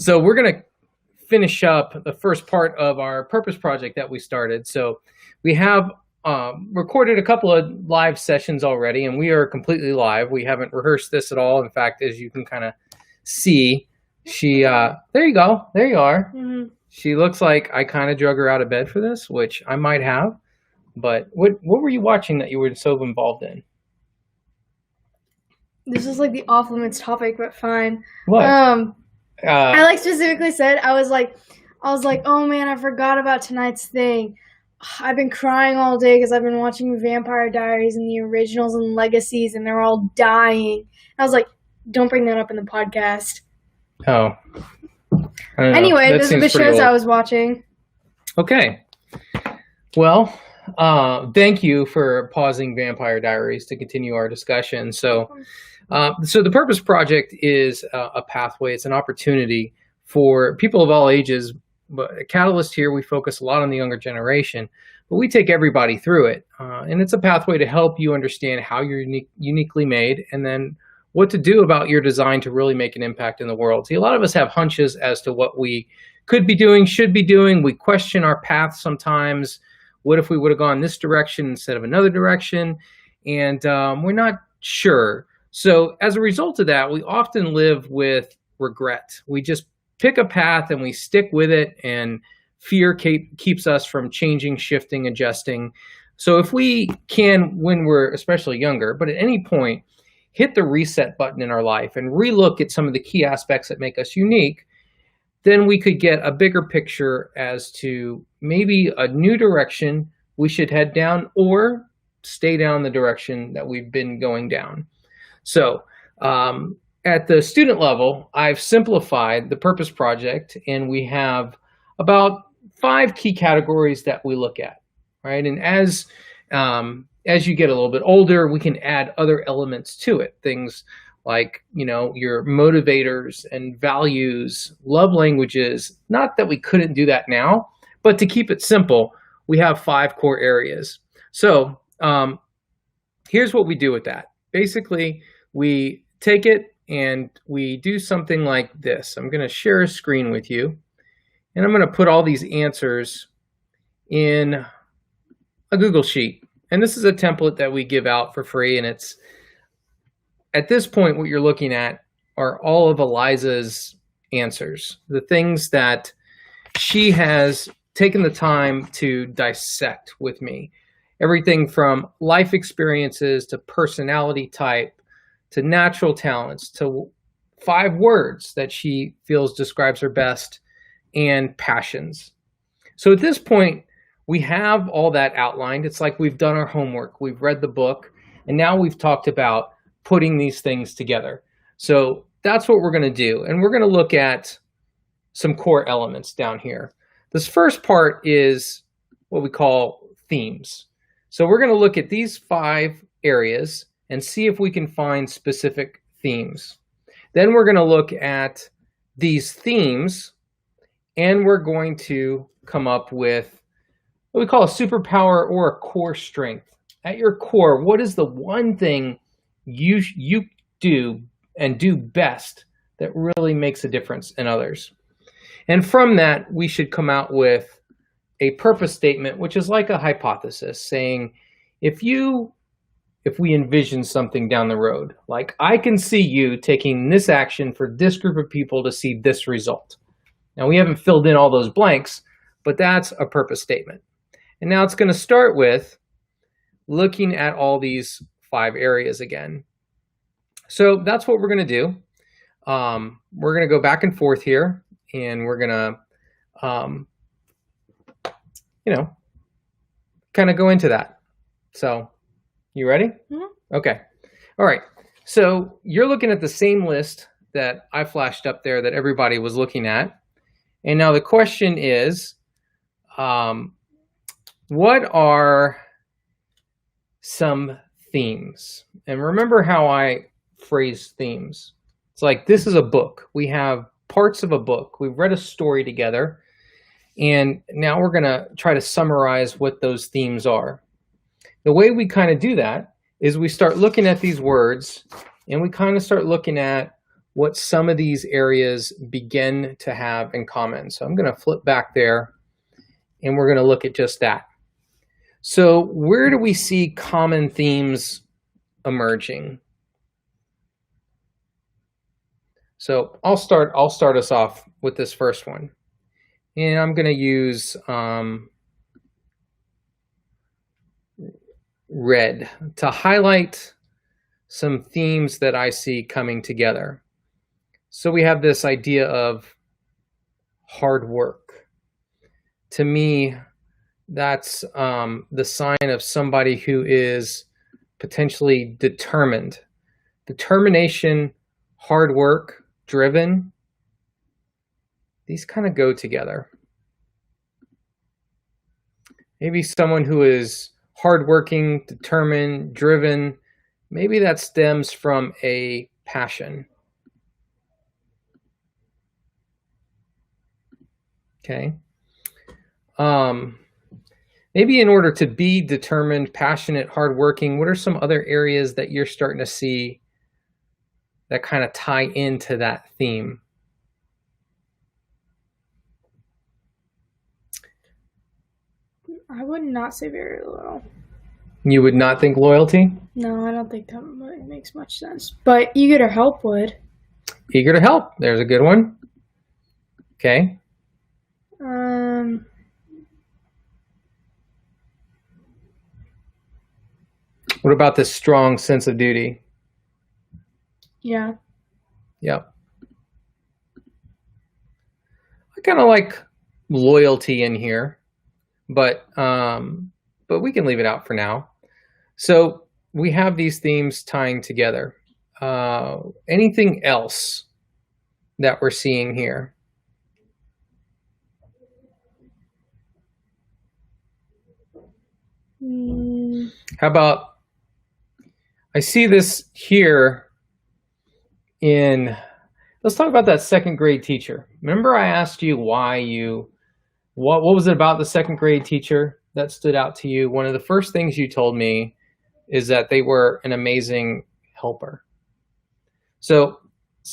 So we're going to finish up the first part of our purpose project that we started. So we have recorded a couple of live sessions already, and we are completely live. We haven't rehearsed this at all. In fact, as you can kind of see, there you go. There you are. Mm-hmm. She looks like I kind of drug her out of bed for this, which I might have. But what were you watching that you were so involved in? This is like the off limits topic, but fine. What? I specifically said I was like, oh man, I forgot about tonight's thing. I've been crying all day because I've been watching Vampire Diaries and the originals and legacies, and they're all dying. I was like, don't bring that up in the podcast. Oh. Anyway, those are the shows I was watching. Okay. Well, thank you for pausing Vampire Diaries to continue our discussion. So the Purpose Project is a pathway. It's an opportunity for people of all ages. But at Catalyst here, we focus a lot on the younger generation, but we take everybody through it. And it's a pathway to help you understand how you're uniquely made, and then what to do about your design to really make an impact in the world. See, a lot of us have hunches as to what we could be doing, should be doing. We question our path sometimes. What if we would have gone this direction instead of another direction? And we're not sure. So as a result of that, we often live with regret. We just pick a path and we stick with it, and fear keeps us from changing, shifting, adjusting. So if we can, when we're especially younger, but at any point, hit the reset button in our life and relook at some of the key aspects that make us unique, then we could get a bigger picture as to maybe a new direction we should head down, or stay down the direction that we've been going down. So at the student level, I've simplified the Purpose Project, and we have about 5 key categories that we look at, right? And as you get a little bit older, we can add other elements to it. Things like, your motivators and values, love languages. Not that we couldn't do that now, but to keep it simple, we have 5 core areas. So here's what we do with that. Basically, we take it and we do something like this. I'm going to share a screen with you, and I'm going to put all these answers in a Google Sheet. And this is a template that we give out for free, and it's, at this point, what you're looking at are all of Eliza's answers, the things that she has taken the time to dissect with me. Everything from life experiences to personality type to natural talents to 5 words that she feels describes her best, and passions. So at this point, we have all that outlined. It's like we've done our homework. We've read the book, and now we've talked about putting these things together. So that's what we're going to do. And we're going to look at some core elements down here. This first part is what we call themes. So we're going to look at these 5 areas and see if we can find specific themes. Then we're going to look at these themes, and we're going to come up with what we call a superpower or a core strength. At your core, what is the one thing you do and do best that really makes a difference in others? And from that, we should come out with a purpose statement, which is like a hypothesis, saying, if we envision something down the road, like I can see you taking this action for this group of people to see this result. Now, we haven't filled in all those blanks, but that's a purpose statement. And now it's going to start with looking at all these 5 areas again. So that's what we're going to do. We're going to go back and forth here, and we're going to, kind of go into that. So you ready? Mm-hmm. Okay. All right. So you're looking at the same list that I flashed up there that everybody was looking at. And now the question is, what are some themes? And remember how I phrase themes. It's like, this is a book. We have parts of a book. We've read a story together. And now we're going to try to summarize what those themes are. The way we kind of do that is we start looking at these words, and we kind of start looking at what some of these areas begin to have in common. So I'm going to flip back there, and we're going to look at just that. So where do we see common themes emerging? So I'll start us off with this first one. And I'm going to use red to highlight some themes that I see coming together. So we have this idea of hard work. To me, that's the sign of somebody who is potentially determined. Determination, hard work, driven, these kind of go together. Maybe someone who is hardworking, determined, driven, maybe that stems from a passion. Okay. Maybe in order to be determined, passionate, hardworking, what are some other areas that you're starting to see that kind of tie into that theme? I would not say very loyal. You would not think loyalty? No, I don't think that makes much sense. But eager to help would. Eager to help. There's a good one. Okay. What about this strong sense of duty? Yeah. Yep. I kind of like loyalty in here, but we can leave it out for now. So we have these themes tying together. Anything else that we're seeing here? How about, I see this here in, let's talk about that second grade teacher. Remember I asked you what was it about the second grade teacher that stood out to you? One of the first things you told me is that they were an amazing helper. So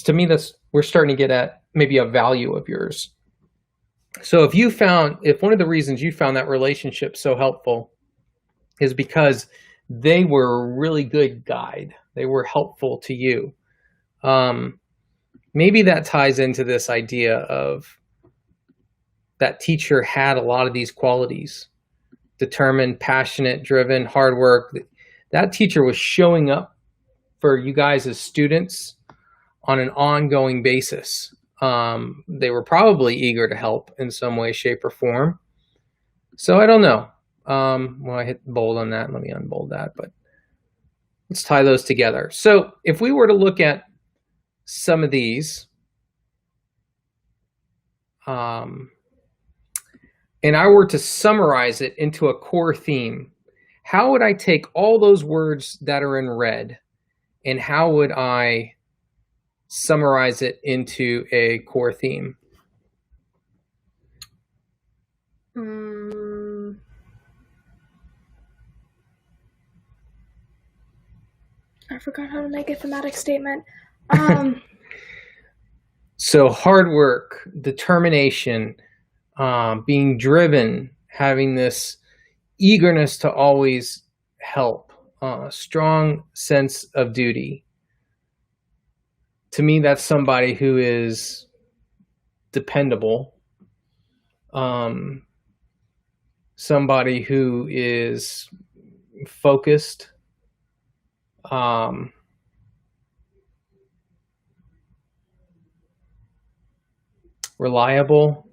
to me, we're starting to get at maybe a value of yours. So if one of the reasons you found that relationship so helpful is because they were a really good guide, they were helpful to you. Maybe that ties into this idea of that teacher had a lot of these qualities: determined, passionate, driven, hard work. That teacher was showing up for you guys as students on an ongoing basis. They were probably eager to help in some way, shape, or form. So I don't know. Well, I hit bold on that. Let me unbold that, but let's tie those together. So if we were to look at some of these, and I were to summarize it into a core theme, how would I take all those words that are in red and how would I summarize it into a core theme? I forgot how to make a thematic statement. So hard work, determination, being driven, having this eagerness to always help, strong sense of duty. To me, that's somebody who is dependable, somebody who is focused, reliable.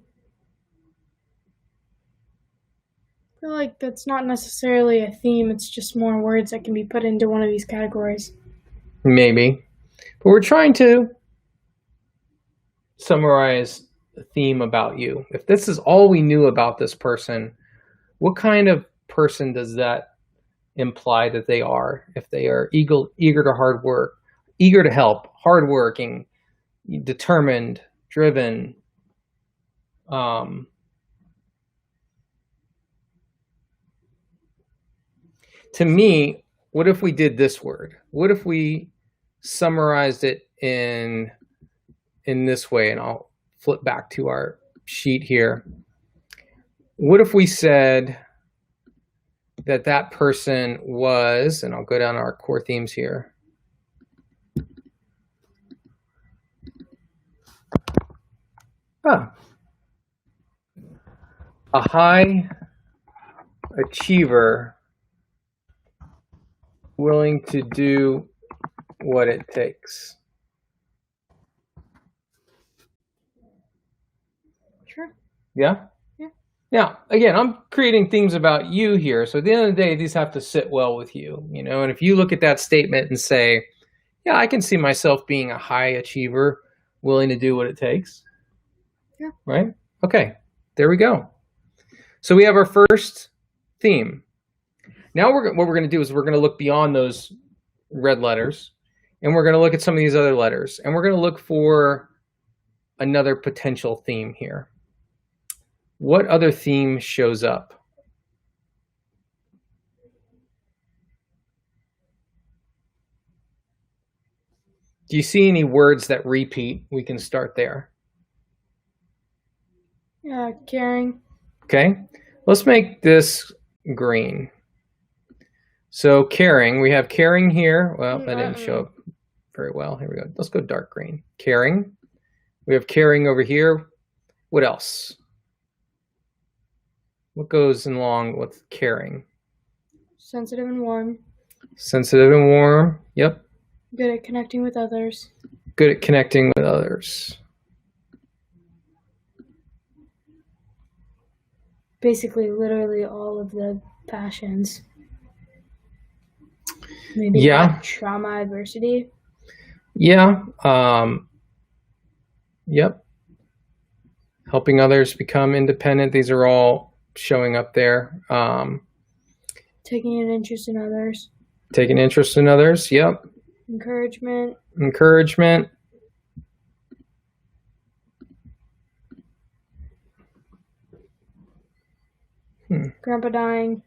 I feel like that's not necessarily a theme. It's just more words that can be put into one of these categories. Maybe. But we're trying to summarize the theme about you. If this is all we knew about this person, what kind of person does that imply that they are? If they are eager to hard work, eager to help, hardworking, determined, driven, to me, what if we did this word? What if we summarized it in in this way, and I'll flip back to our sheet here. What if we said that that person was, and I'll go down to our core themes here. A high achiever willing to do what it takes. Sure. Yeah? Yeah. Now, again, I'm creating themes about you here. So at the end of the day, these have to sit well with you, you know, and if you look at that statement and say, yeah, I can see myself being a high achiever, willing to do what it takes. Yeah. Right? Okay. There we go. So we have our first theme. Now what we're going to do is we're going to look beyond those red letters, and we're going to look at some of these other letters, and we're going to look for another potential theme here. What other theme shows up? Do you see any words that repeat? We can start there. Yeah, caring. Okay, let's make this green. So caring, we have caring here. Well, that didn't show up very well. Here we go. Let's go dark green. Caring. We have caring over here. What else? What goes along with caring? Sensitive and warm. Sensitive and warm. Yep. Good at connecting with others. Good at connecting with others. Basically, literally all of the passions. Maybe Yeah. Trauma, adversity. Yeah. Yep. Helping others become independent. These are all showing up there. Taking an interest in others. Taking interest in others. Yep. Encouragement. Encouragement. Grandpa dying.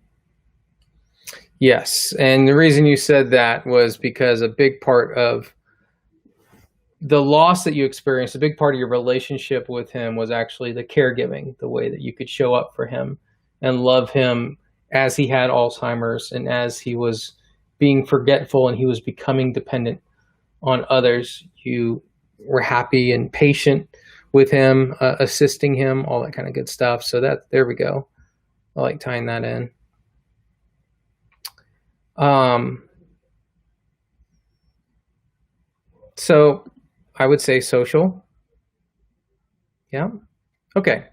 Yes, and the reason you said that was because a big part of the loss that you experienced, a big part of your relationship with him was actually the caregiving, the way that you could show up for him and love him as he had Alzheimer's and as he was being forgetful and he was becoming dependent on others. You were happy and patient with him, assisting him, all that kind of good stuff. So there we go. I like tying that in. So I would say social. Yeah. Okay.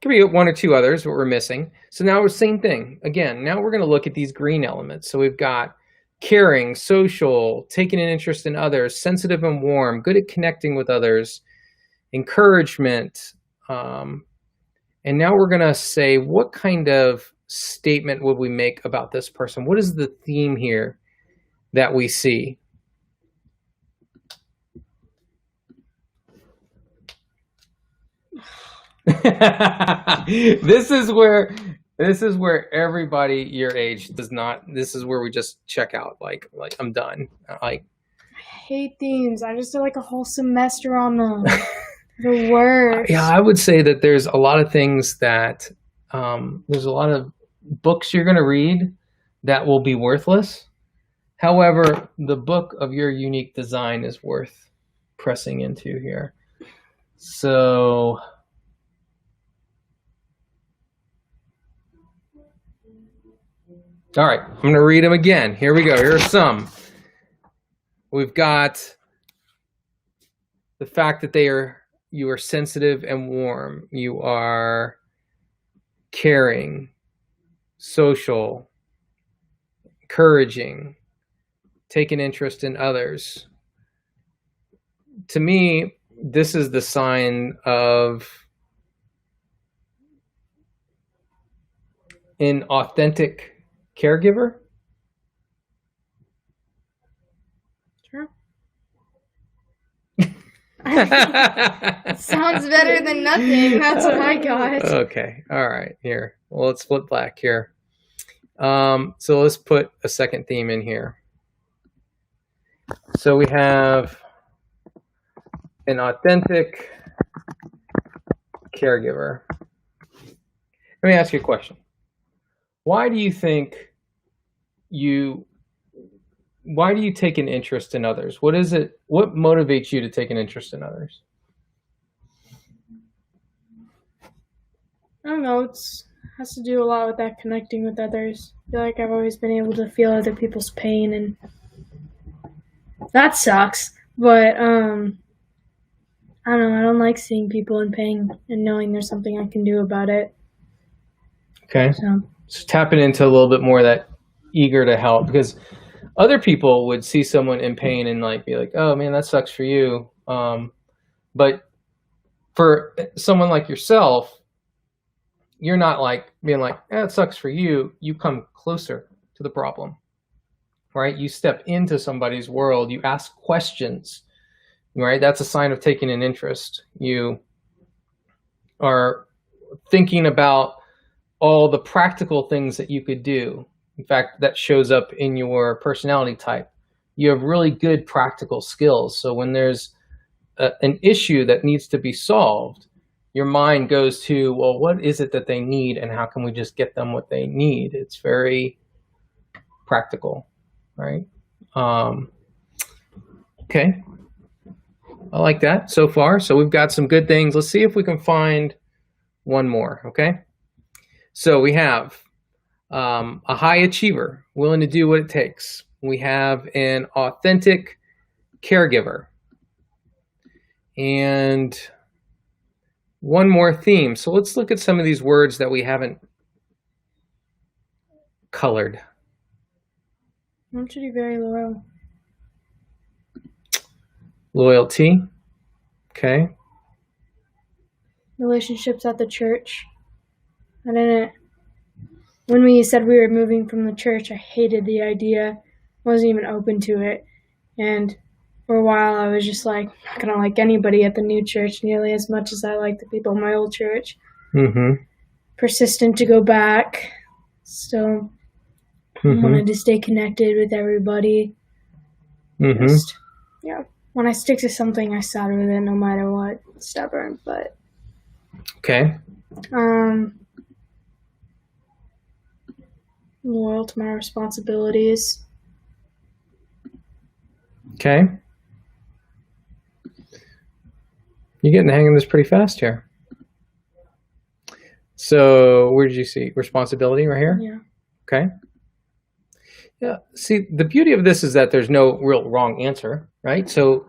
Could be one or two others, what we're missing. So now we're same thing. Again, now we're going to look at these green elements. So we've got caring, social, taking an interest in others, sensitive and warm, good at connecting with others, encouragement. And now we're going to say, what kind of statement would we make about this person? What is the theme here that we see? This is where everybody your age does not. This is where we just check out. Like I'm done. Like I hate themes. I just did like a whole semester on them. The worst. Yeah, I would say that there's a lot of things that there's a lot of books you're going to read that will be worthless. However, the book of your unique design is worth pressing into here. So all right, I'm going to read them again. Here we go. Here are some. We've got the fact that you are sensitive and warm. You are caring, social, encouraging, take an interest in others. To me, this is the sign of an authentic caregiver. Sure. Sounds better than nothing. That's what I got. Okay. All right. Here. Well, let's flip black here. So let's put a second theme in here. So we have an authentic caregiver. Let me ask you a question. Why do you think why do you take an interest in others? What motivates you to take an interest in others? I don't know. Has to do a lot with that connecting with others. I feel like I've always been able to feel other people's pain, and that sucks. But I don't know. I don't like seeing people in pain and knowing there's something I can do about it. Okay. So tapping into a little bit more of that eager to help, because other people would see someone in pain and like be like, "Oh man, that sucks for you." But for someone like yourself, you're not like being like, "It sucks for you." You come closer to the problem, right? You step into somebody's world. You ask questions, right? That's a sign of taking an interest. You are thinking about all the practical things that you could do. In fact, that shows up in your personality type. You have really good practical skills. So when there's an issue that needs to be solved, your mind goes to, well, what is it that they need and how can we just get them what they need? It's very practical, right? Okay. I like that so far. So we've got some good things. Let's see if we can find one more, okay? So we have a high achiever, willing to do what it takes. We have an authentic caregiver. And one more theme. So let's look at some of these words that we haven't colored. I'm should be very loyal. Loyalty. Okay. Relationships at the church. When we said we were moving from the church, I hated the idea. Wasn't even open to it. And for a while, I was just like, I'm not going to like anybody at the new church nearly as much as I like the people in my old church. Mm-hmm. Persistent to go back. Still wanted to stay connected with everybody. Mm-hmm. Just, yeah. When I stick to something, I start with it no matter what. Stubborn, but. Okay. Loyal to my responsibilities. Okay. You're getting the hang of this pretty fast here. So where did you see responsibility right here? Yeah. Okay. Yeah. See, the beauty of this is that there's no real wrong answer, right? So,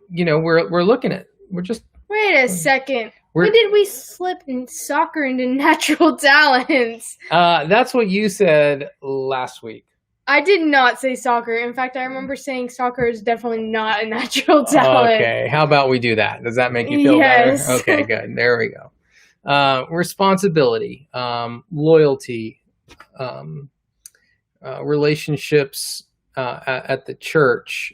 we're looking at, we're just. Wait a second. When did we slip in soccer into natural talents? That's what you said last week. I did not say soccer. In fact, I remember saying soccer is definitely not a natural talent. Okay. How about we do that? Does that make you feel better? Okay, good. There we go. Responsibility, loyalty, relationships at the church.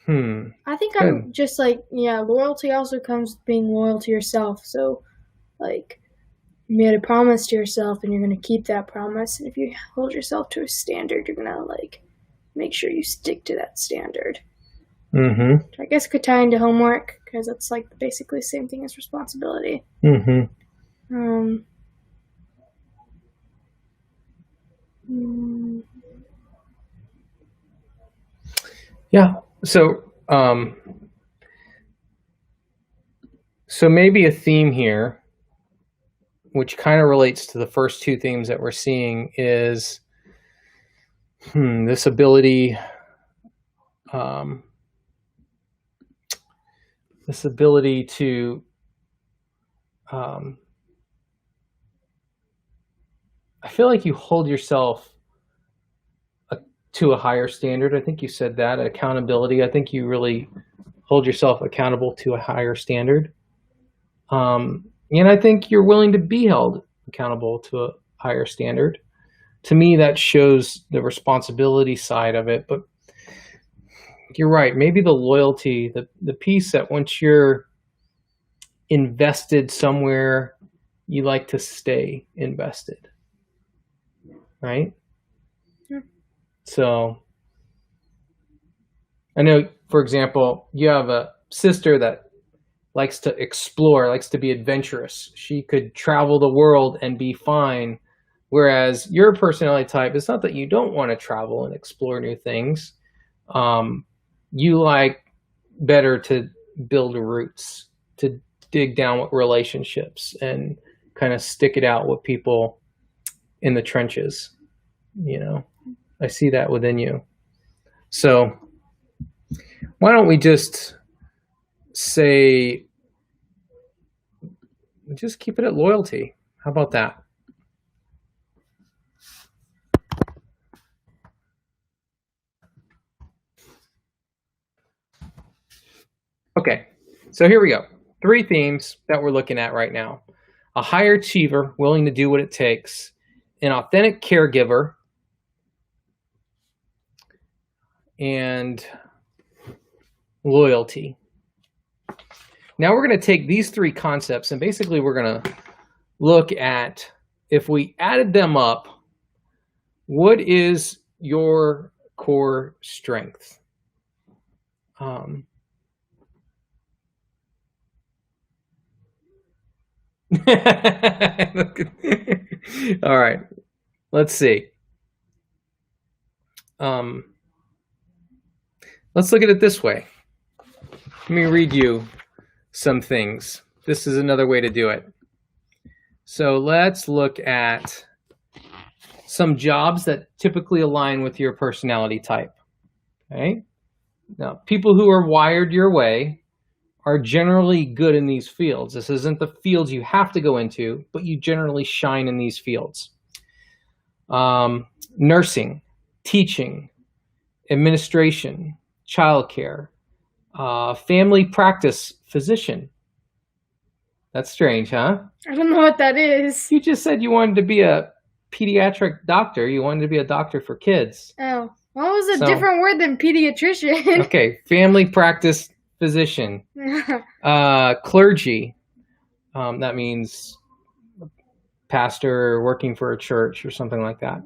I think good. I'm just like, loyalty also comes with being loyal to yourself. So, like, you made a promise to yourself and you're going to keep that promise. And if you hold yourself to a standard, you're going to, like, make sure you stick to that standard. Mm-hmm. Which I guess could tie into homework because it's, like, basically the same thing as responsibility. Mm-hmm. Yeah. So maybe a theme here, which kind of relates to the first two themes that we're seeing, is this ability, to, I feel like you hold yourself to a higher standard. I think you said that. Accountability. I think you really hold yourself accountable to a higher standard. And I think you're willing to be held accountable to a higher standard. To me, that shows the responsibility side of it. But you're right. Maybe the loyalty, the piece that once you're invested somewhere, you like to stay invested. Right? Yeah. So I know, for example, you have a sister that likes to explore, likes to be adventurous. She could travel the world and be fine. Whereas your personality type, it's not that you don't want to travel and explore new things. Um, you like better to build roots, to dig down with relationships and kind of stick it out with people in the trenches. You know, I see that within you. So why don't we just say, just keep it at loyalty? How about that? Okay, so here we go. 3 themes that we're looking at right now. A high achiever, willing to do what it takes. An authentic caregiver. And loyalty. Now we're going to take these 3 concepts and basically we're going to look at, if we added them up, what is your core strength? All right, let's see. Let's look at it this way. Let me read you some things. This is another way to do it. So let's look at some jobs that typically align with your personality type. Okay. Now, people who are wired your way are generally good in these fields. This isn't the fields you have to go into, but you generally shine in these fields. Nursing, teaching, administration, childcare, family practice physician. That's strange, huh? I don't know what that is. You just said you wanted to be a pediatric doctor. You wanted to be a doctor for kids. Oh, what was a different word than pediatrician? Okay, family practice physician. Clergy. That means pastor working for a church or something like that.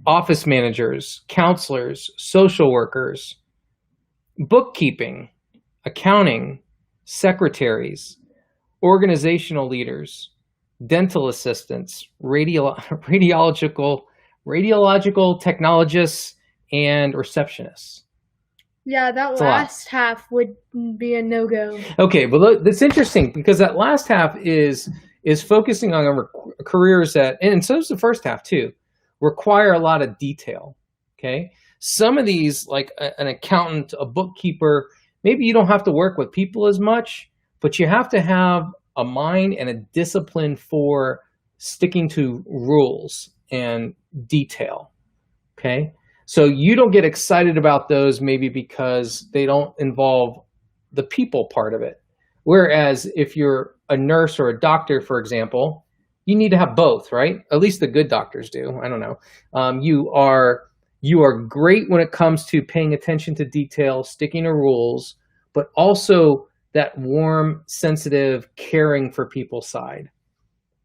Office managers, counselors, social workers, bookkeeping, accounting, secretaries, organizational leaders, dental assistants, radiological technologists, and receptionists. Yeah, that last half would be a no-go. Okay, but that's interesting because that last half is focusing on careers that, and so is the first half too, require a lot of detail. Okay, some of these, like an accountant, a bookkeeper, maybe you don't have to work with people as much, but you have to have a mind and a discipline for sticking to rules and detail. Okay, so you don't get excited about those maybe because they don't involve the people part of it. Whereas if you're a nurse or a doctor, for example, you need to have both, right? At least the good doctors do. I don't know. You are great when it comes to paying attention to detail, sticking to rules, but also that warm, sensitive, caring for people side.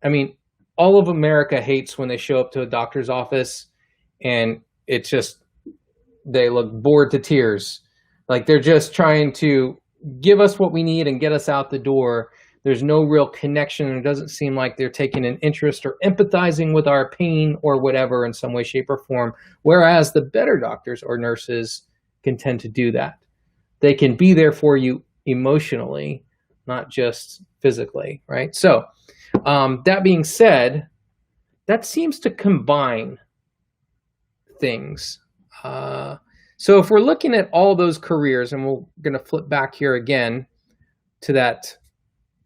I mean, all of America hates when they show up to a doctor's office and it's just, they look bored to tears. Like they're just trying to give us what we need and get us out the door. There's no real connection, and it doesn't seem like they're taking an interest or empathizing with our pain or whatever in some way, shape, or form. Whereas the better doctors or nurses can tend to do that. They can be there for you emotionally, not just physically, right? So that being said, that seems to combine things. So if we're looking at all those careers, and we're going to flip back here again to that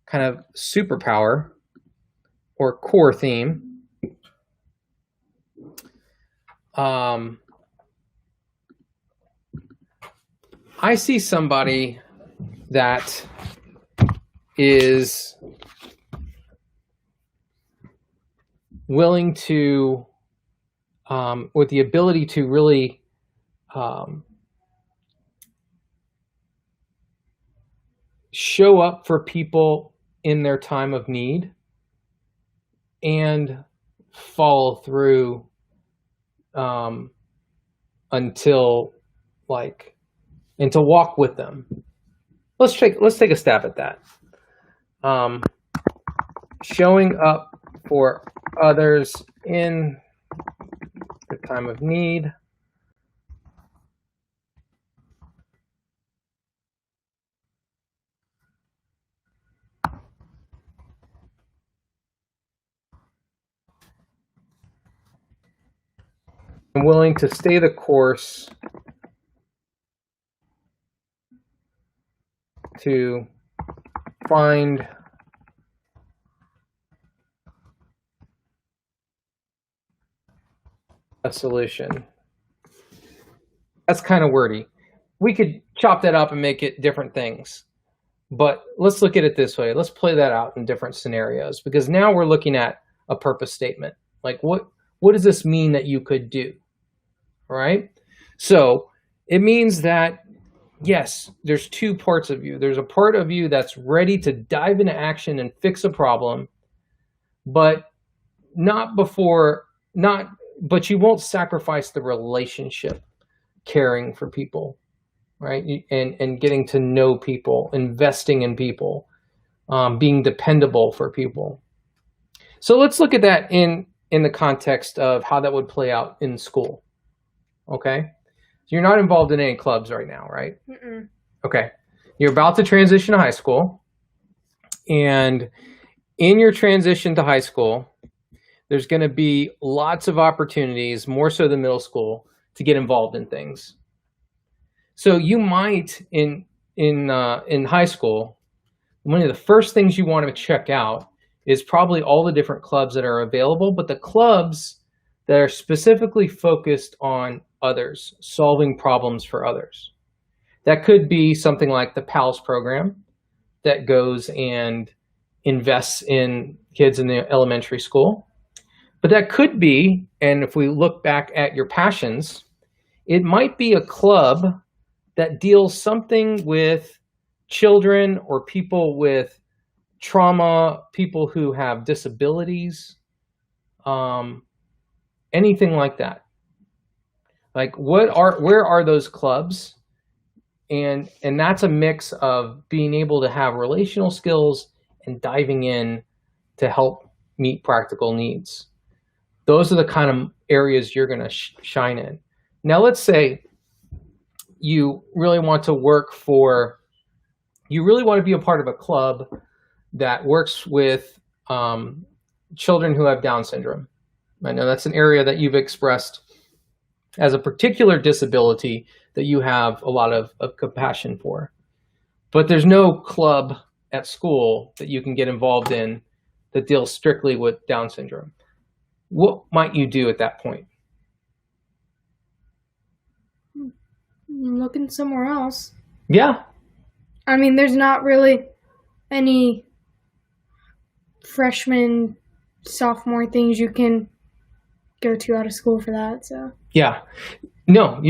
kind of superpower or core theme. I see somebody that is willing to, with the ability to really show up for people in their time of need and follow through until like and to walk with them. Let's take a stab at that. Showing up for others in the time of need. I'm willing to stay the course to find a solution. That's kind of wordy. We could chop that up and make it different things. But let's look at it this way. Let's play that out in different scenarios, because now we're looking at a purpose statement. Like what does this mean that you could do? All right? So it means that, yes, there's two parts of you. There's a part of you that's ready to dive into action and fix a problem, but but you won't sacrifice the relationship, caring for people, right? And getting to know people, investing in people, being dependable for people. So let's look at that in the context of how that would play out in school. Okay? So you're not involved in any clubs right now, right? Mm-mm. Okay. You're about to transition to high school. And in your transition to high school, there's going to be lots of opportunities, more so than middle school, to get involved in things. So you might, in high school, one of the first things you want to check out is probably all the different clubs that are available, but the clubs that are specifically focused on others, solving problems for others. That could be something like the PALS program that goes and invests in kids in the elementary school. But that could be, and if we look back at your passions, it might be a club that deals something with children or people with trauma, people who have disabilities, anything like that. Like where are those clubs? And that's a mix of being able to have relational skills and diving in to help meet practical needs. Those are the kind of areas you're going to shine in. Now, let's say you really want to be a part of a club that works with children who have Down syndrome. I know that's an area that you've expressed as a particular disability that you have a lot of compassion for. But there's no club at school that you can get involved in that deals strictly with Down syndrome. What might you do at that point? Looking somewhere else. Yeah. I mean, there's not really any freshman, sophomore things you can go to out of school for that. So yeah, no,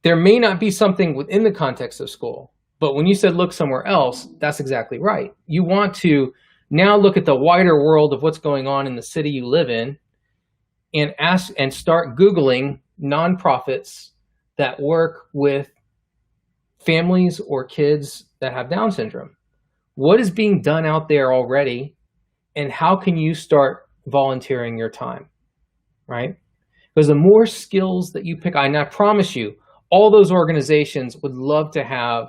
there may not be something within the context of school, but when you said look somewhere else, that's exactly right. You want to now look at the wider world of what's going on in the city you live in and start Googling nonprofits that work with families or kids that have Down syndrome. What is being done out there already, and how can you start volunteering your time, right? Because the more skills that you pick, and I promise you, all those organizations would love to have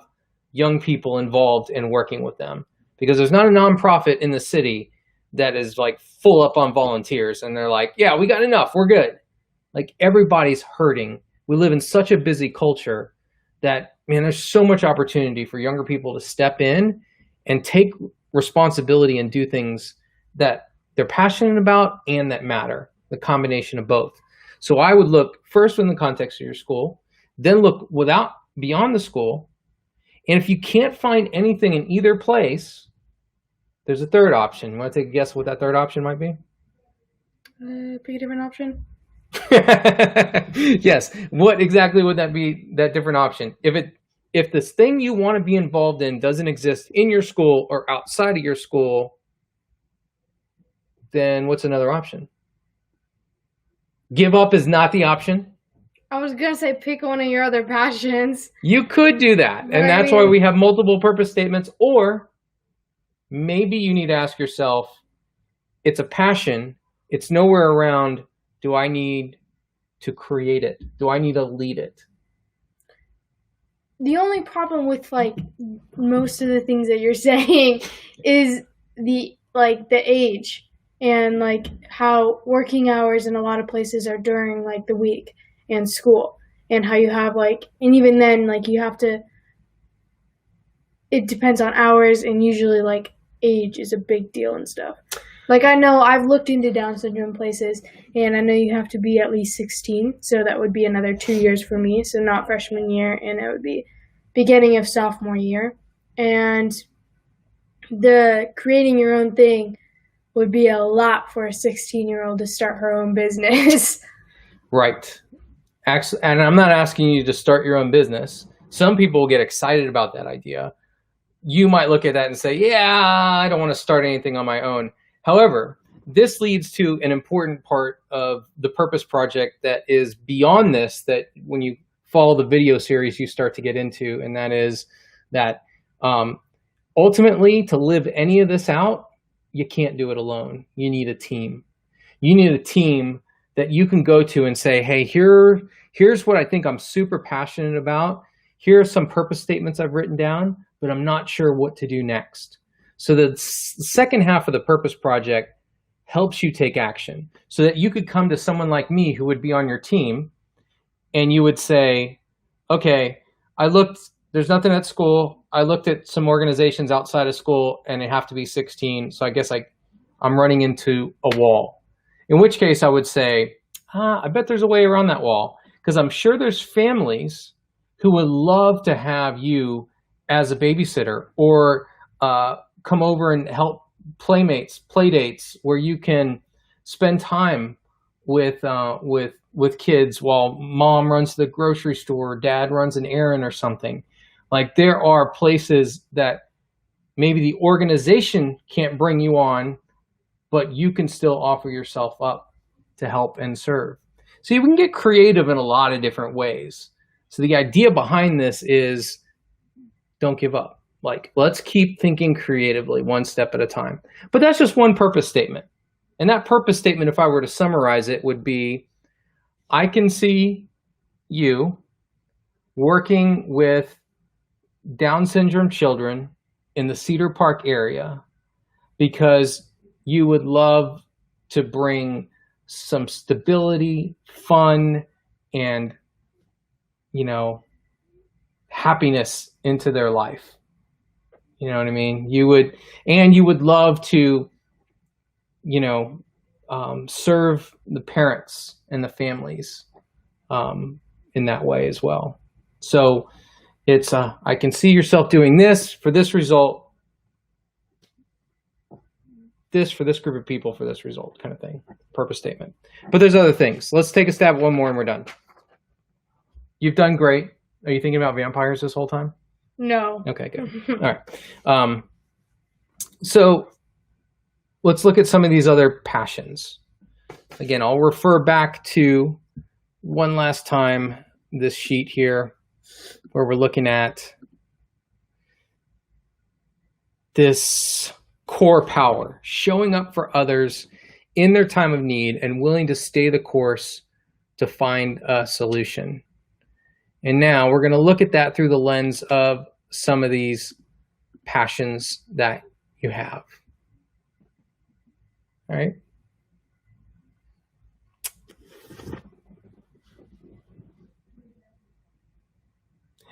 young people involved in working with them, because there's not a nonprofit in the city that is like full up on volunteers and they're like, yeah, we got enough, we're good. Like everybody's hurting. We live in such a busy culture that, man, there's so much opportunity for younger people to step in and take responsibility and do things that they're passionate about and that matter, the combination of both. So I would look first in the context of your school, then look beyond the school. And if you can't find anything in either place, there's a third option. You want to take a guess what that third option might be? Pick a different option. Yes. What exactly would that be, that different option? If this thing you want to be involved in doesn't exist in your school or outside of your school, then what's another option? Give up is not the option. I was gonna say pick one of your other passions. You could do that. And that's why we have multiple purpose statements. Or maybe you need to ask yourself, it's a passion. It's nowhere around. Do I need to create it? Do I need to lead it? The only problem with like most of the things that you're saying is the age and like how working hours in a lot of places are during like the week and school, and how you have like, and even then like you have to, it depends on hours, and usually like age is a big deal and stuff. Like I know I've looked into Down syndrome places, and I know you have to be at least 16, so that would be another 2 years for me, so not freshman year, and it would be beginning of sophomore year. And the creating your own thing would be a lot for a 16-year-old to start her own business. Right. And I'm not asking you to start your own business. Some people get excited about that idea. You might look at that and say, yeah, I don't want to start anything on my own. However, this leads to an important part of the purpose project that is beyond this, that when you follow the video series, you start to get into, and that is that ultimately, to live any of this out, you can't do it alone. You need a team. You need a team that you can go to and say, hey, here's what I think I'm super passionate about. Here are some purpose statements I've written down, but I'm not sure what to do next. So the second half of the purpose project helps you take action, so that you could come to someone like me who would be on your team, and you would say, okay, there's nothing at school. I looked at some organizations outside of school, and they have to be 16. So I guess I'm running into a wall. In which case I would say, I bet there's a way around that wall, because I'm sure there's families who would love to have you as a babysitter, or come over and help play dates where you can spend time with kids while mom runs the grocery store, or dad runs an errand or something. Like, there are places that maybe the organization can't bring you on, but you can still offer yourself up to help and serve. So you can get creative in a lot of different ways. So the idea behind this is, don't give up. Like, let's keep thinking creatively, one step at a time. But that's just one purpose statement. And that purpose statement, if I were to summarize it, would be, I can see you working with Down syndrome children in the Cedar Park area, because you would love to bring some stability, fun, and, happiness into their life. You know what I mean? You would love to, serve the parents and the families in that way as well. So it's, I can see yourself doing this for this result, this for this group of people for this result, kind of thing. Purpose statement. But there's other things. Let's take a stab at one more and we're done. You've done great. Are you thinking about vampires this whole time? No. Okay, good. All right. So let's look at some of these other passions. Again, I'll refer back to one last time this sheet here, where we're looking at this core power, showing up for others in their time of need and willing to stay the course to find a solution. And now we're going to look at that through the lens of some of these passions that you have. All right.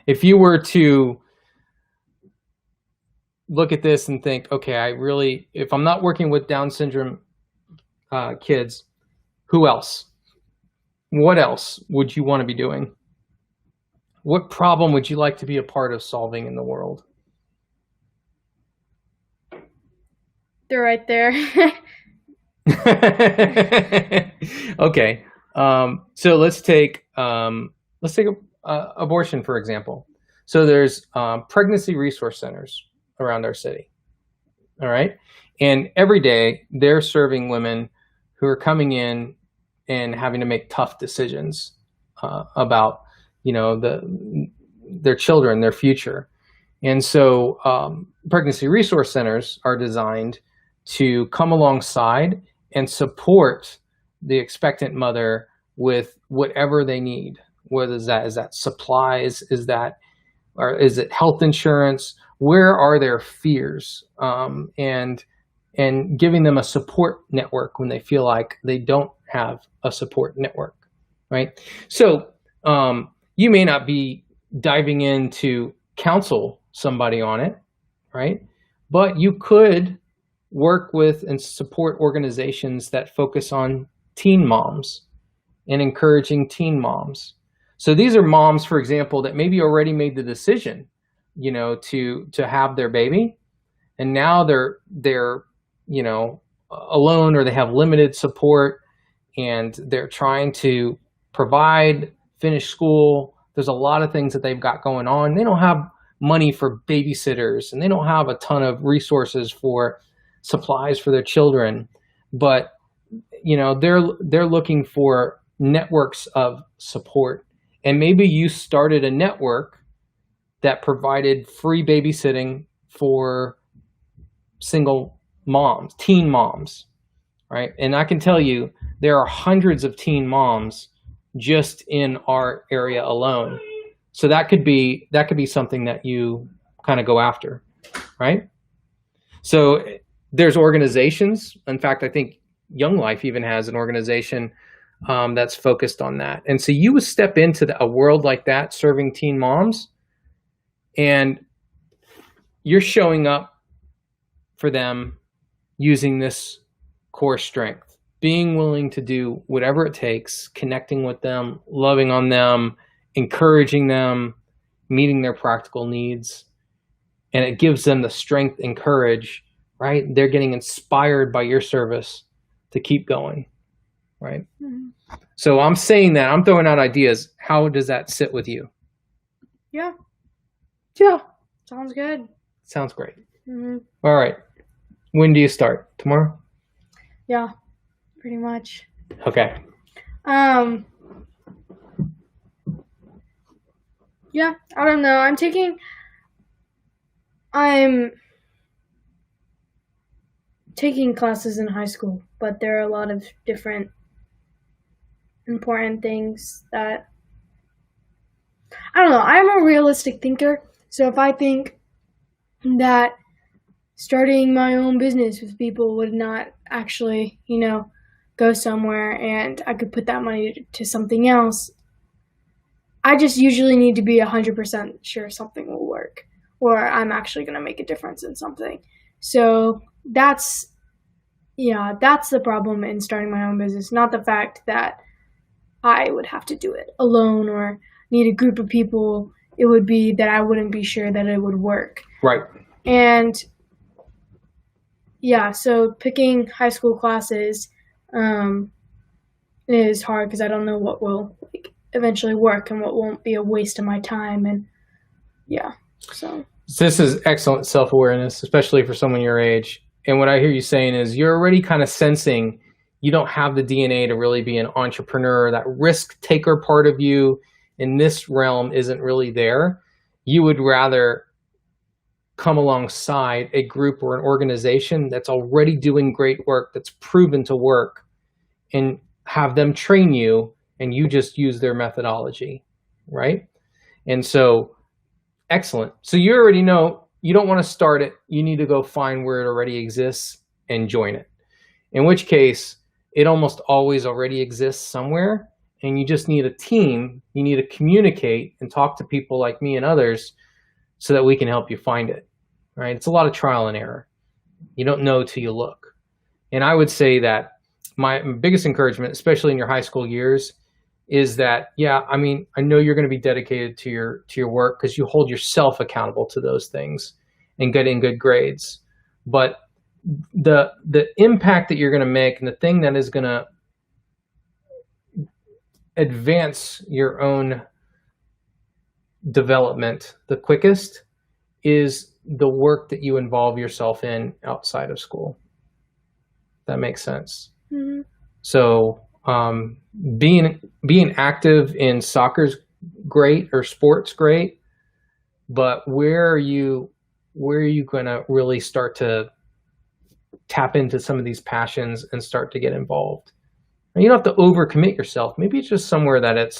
If you were to look at this and think, okay, if I'm not working with Down syndrome kids, who else? What else would you want to be doing? What problem would you like to be a part of solving in the world? They're right there. Okay. So let's take abortion, for example. So there's pregnancy resource centers around our city. All right. And every day they're serving women who are coming in and having to make tough decisions about, their children, their future. And so pregnancy resource centers are designed to come alongside and support the expectant mother with whatever they need. Whether is that supplies, is it health insurance? Where are their fears? And giving them a support network when they feel like they don't have a support network, right? So you may not be diving in to counsel somebody on it, right? But you could work with and support organizations that focus on teen moms and encouraging teen moms. So these are moms, for example, that maybe already made the decision, to have their baby, and now they're alone, or they have limited support, and they're trying to finish school. There's a lot of things that they've got going on. They don't have money for babysitters, and they don't have a ton of resources for supplies for their children, but they're looking for networks of support. And maybe you started a network that provided free babysitting for single moms, teen moms, right? And I can tell you there are hundreds of teen moms just in our area alone. So that could be something that you kind of go after, right? So there's organizations. In fact, I think Young Life even has an organization that's focused on that. And so you would step into a world like that, serving teen moms, and you're showing up for them using this core strength, being willing to do whatever it takes, connecting with them, loving on them, encouraging them, meeting their practical needs. And it gives them the strength and courage, right? They're getting inspired by your service to keep going, right? Mm-hmm. So I'm saying that, I'm throwing out ideas. How does that sit with you? Yeah. Sounds good. Sounds great. Mm-hmm. All right. When do you start? Tomorrow? Yeah, pretty much. Okay. Yeah, I don't know. I'm taking classes in high school, but there are a lot of different important things that, I don't know. I'm a realistic thinker, so if I think that starting my own business with people would not actually, go somewhere, and I could put that money to something else, I just usually need to be 100% sure something will work, or I'm actually going to make a difference in something. So that's the problem in starting my own business, not the fact that I would have to do it alone or need a group of people. It would be that I wouldn't be sure that it would work. Right. And so picking high school classes is hard because I don't know what will eventually work and what won't be a waste of my time. And so this is excellent self-awareness, especially for someone your age. And what I hear you saying is you're already kind of sensing you don't have the DNA to really be an entrepreneur. That risk taker part of you in this realm isn't really there. You would rather come alongside a group or an organization that's already doing great work, that's proven to work, and have them train you, and you just use their methodology, right? And so, excellent. So you already know you don't want to start it. You need to go find where it already exists and join it. In which case, it almost always already exists somewhere, and you just need a team. You need to communicate and talk to people like me and others so that we can help you find it, right? It's a lot of trial and error. You don't know till you look. And I would say that my biggest encouragement, especially in your high school years, is that, I know you're going to be dedicated to your work because you hold yourself accountable to those things and getting good grades. But the impact that you're going to make, and the thing that is going to advance your own development the quickest, is the work that you involve yourself in outside of school. That makes sense. Mm-hmm. So um, being active in soccer's great or sports great, but where are you going to really start to tap into some of these passions and start to get involved? And you don't have to overcommit yourself. Maybe it's just somewhere that it's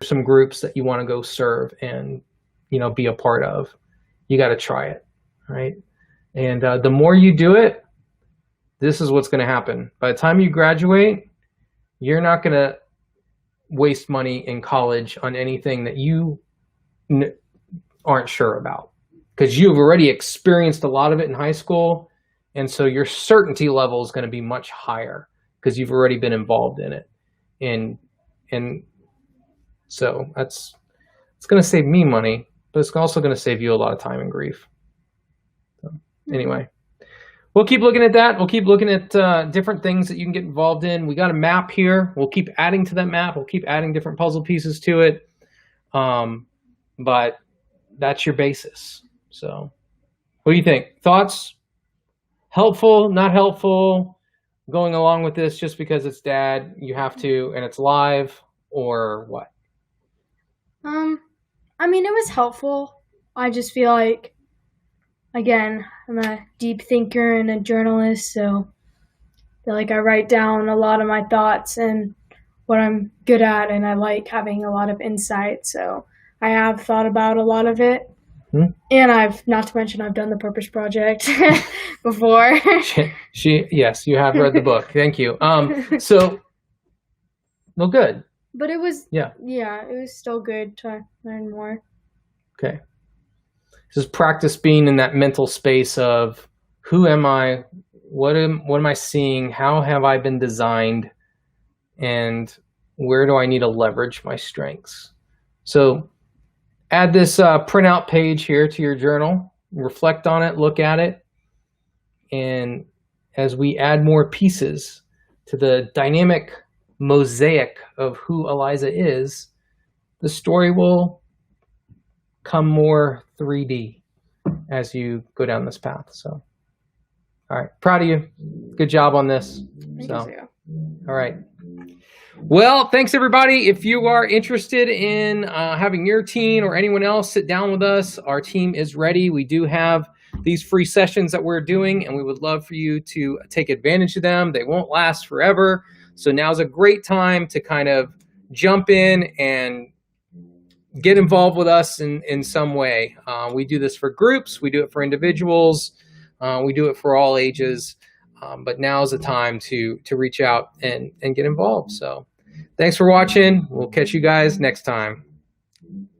some groups that you want to go serve and, be a part of. You got to try it, right? And the more you do it, this is what's going to happen. By the time you graduate, you're not going to waste money in college on anything that you aren't sure about, because you've already experienced a lot of it in high school. And so your certainty level is going to be much higher because you've already been involved in it. And so it's going to save me money, but it's also going to save you a lot of time and grief. So anyway, we'll keep looking at that. We'll keep looking at different things that you can get involved in. We got a map here. We'll keep adding to that map. We'll keep adding different puzzle pieces to it. But that's your basis. So what do you think? Thoughts? Helpful, not helpful? Going along with this just because it's dad, you have to, and it's live, or what? I mean, it was helpful. I just feel like, again, I'm a deep thinker and a journalist, so I feel like I write down a lot of my thoughts and what I'm good at, and I like having a lot of insight, so I have thought about a lot of it. And I've, not to mention, I've done the Purpose Project before. Yes, you have read the book. Thank you. So, well, good. But it was, yeah, it was still good to learn more. Okay. Just practice being in that mental space of who am I? What am I seeing? How have I been designed? And where do I need to leverage my strengths? So add this printout page here to your journal, reflect on it, look at it. And as we add more pieces to the dynamic mosaic of who Eliza is, the story will come more 3D as you go down this path. So, all right, proud of you. Good job on this. All right. Well, thanks everybody. If you are interested in having your teen or anyone else sit down with us, our team is ready. We do have these free sessions that we're doing, and we would love for you to take advantage of them. They won't last forever. So now's a great time to kind of jump in and get involved with us in some way. We do this for groups. We do it for individuals. We do it for all ages. But now is the time to reach out and get involved. So thanks for watching. We'll catch you guys next time.